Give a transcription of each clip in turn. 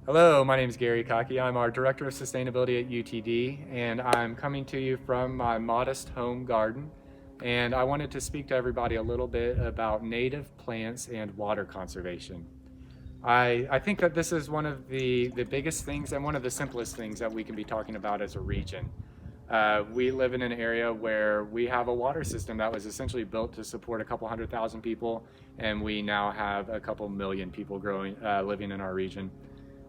Hello, my name is Gary Cocke. I'm our Director of Sustainability at UTD, and I'm coming to you from my modest home garden. And I wanted to speak to everybody a little bit about native plants and water conservation. I think that this is one of the biggest things and one of the simplest things that we can be talking about as a region. We live in an area where we have a water system that was essentially built to support a couple 100,000 people, and we now have a couple million people living in our region.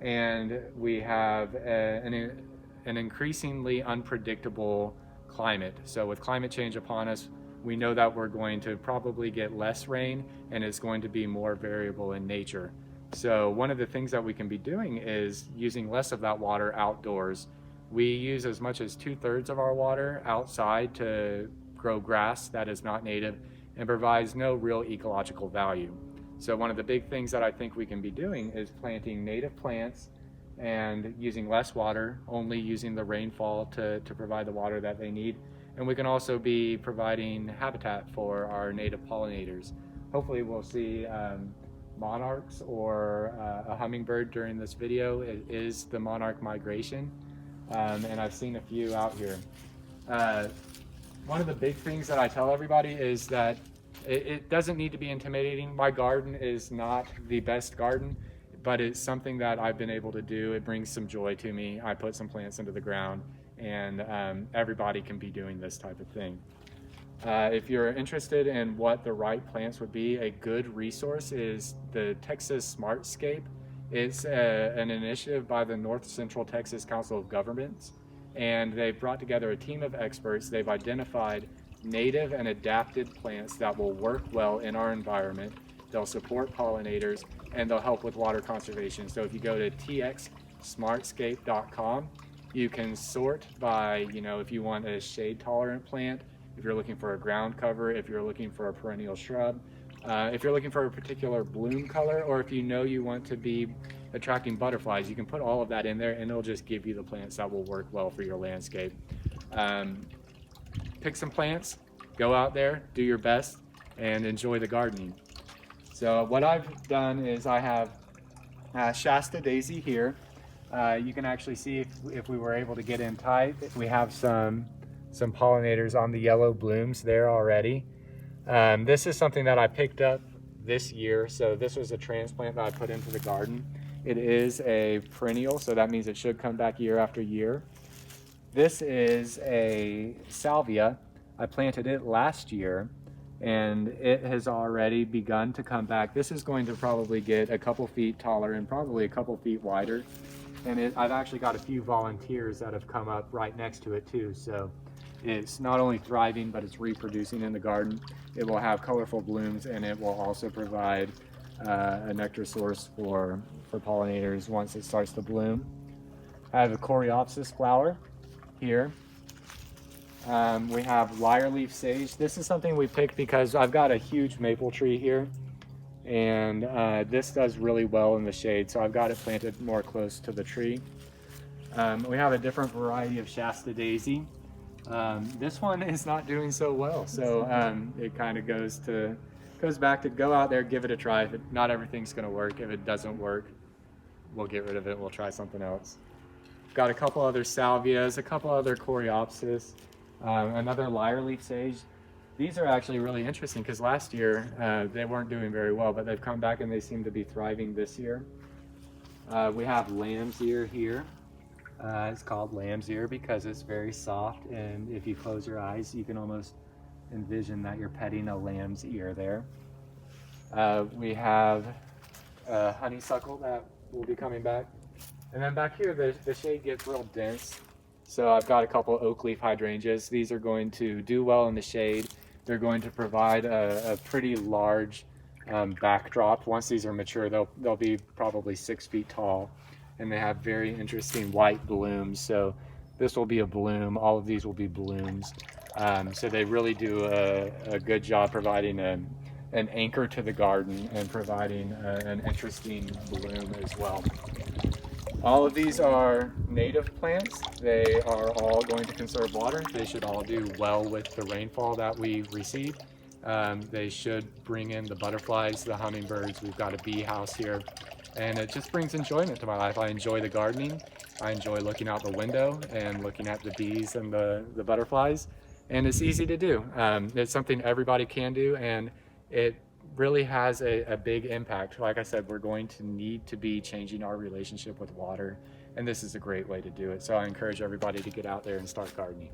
And we have an increasingly unpredictable climate. So with climate change upon us, we know that we're going to probably get less rain, and it's going to be more variable in nature. So one of the things that we can be doing is using less of that water outdoors. We use as much as 2/3 of our water outside to grow grass that is not native and provides no real ecological value. So one of the big things that I think we can be doing is planting native plants and using less water, only using the rainfall to provide the water that they need. And we can also be providing habitat for our native pollinators. Hopefully we'll see monarchs or a hummingbird during this video. It is the monarch migration, and I've seen a few out here. One of the big things that I tell everybody is that it doesn't need to be intimidating. My garden is not the best garden, but it's something that I've been able to do. It brings some joy to me. I put some plants into the ground, and everybody can be doing this type of thing. If you're interested in what the right plants would be, a good resource is the Texas Smartscape. It's an initiative by the North Central Texas Council of Governments, and they've brought together a team of experts. They've identified native and adapted plants that will work well in our environment. They'll support pollinators, and they'll help with water conservation. So if you go to txsmartscape.com, you can sort by, if you want a shade tolerant plant, if you're looking for a ground cover, if you're looking for a perennial shrub, if you're looking for a particular bloom color, or if you want to be attracting butterflies, you can put all of that in there, and it'll just give you the plants that will work well for your landscape. Pick some plants, go out there, do your best, and enjoy the gardening. So what I've done is I have Shasta daisy here. You can actually see if we were able to get in tight, we have some pollinators on the yellow blooms there already. This is something that I picked up this year. So this was a transplant that I put into the garden. It is a perennial, so that means it should come back year after year. This is a salvia. I planted it last year, and it has already begun to come back. This is going to probably get a couple feet taller and probably a couple feet wider. And I've actually got a few volunteers that have come up right next to it too. So it's not only thriving, but it's reproducing in the garden. It will have colorful blooms, and it will also provide a nectar source for pollinators once it starts to bloom. I have a coreopsis flower here. We have lyre-leaf sage. This is something we picked because I've got a huge maple tree here, and this does really well in the shade, so I've got it planted more close to the tree. We have a different variety of Shasta daisy. This one is not doing so well, so it kind of goes back to go out there, give it a try. Not everything's going to work. If it doesn't work, we'll get rid of it. We'll try something else. Got a couple other salvias, a couple other coreopsis, another lyre-leaf sage. These are actually really interesting because last year they weren't doing very well, but they've come back and they seem to be thriving this year. We have lamb's ear here. It's called lamb's ear because it's very soft, and if you close your eyes, you can almost envision that you're petting a lamb's ear there. We have honeysuckle that will be coming back. And then back here, the shade gets real dense. So I've got a couple oak leaf hydrangeas. These are going to do well in the shade. They're going to provide a pretty large backdrop. Once these are mature, they'll be probably 6 feet tall. And they have very interesting white blooms. So this will be a bloom. All of these will be blooms. So they really do a good job providing an anchor to the garden and providing an interesting bloom as well. All of these are native plants. They are all going to conserve water. They should all do well with the rainfall that we receive. They should bring in the butterflies, the hummingbirds. We've got a bee house here. and it just brings enjoyment to my life. I enjoy the gardening. I enjoy looking out the window and looking at the bees and the butterflies, and it's easy to do. It's something everybody can do, and it really has a big impact. Like I said, we're going to need to be changing our relationship with water, and this is a great way to do it. So I encourage everybody to get out there and start gardening.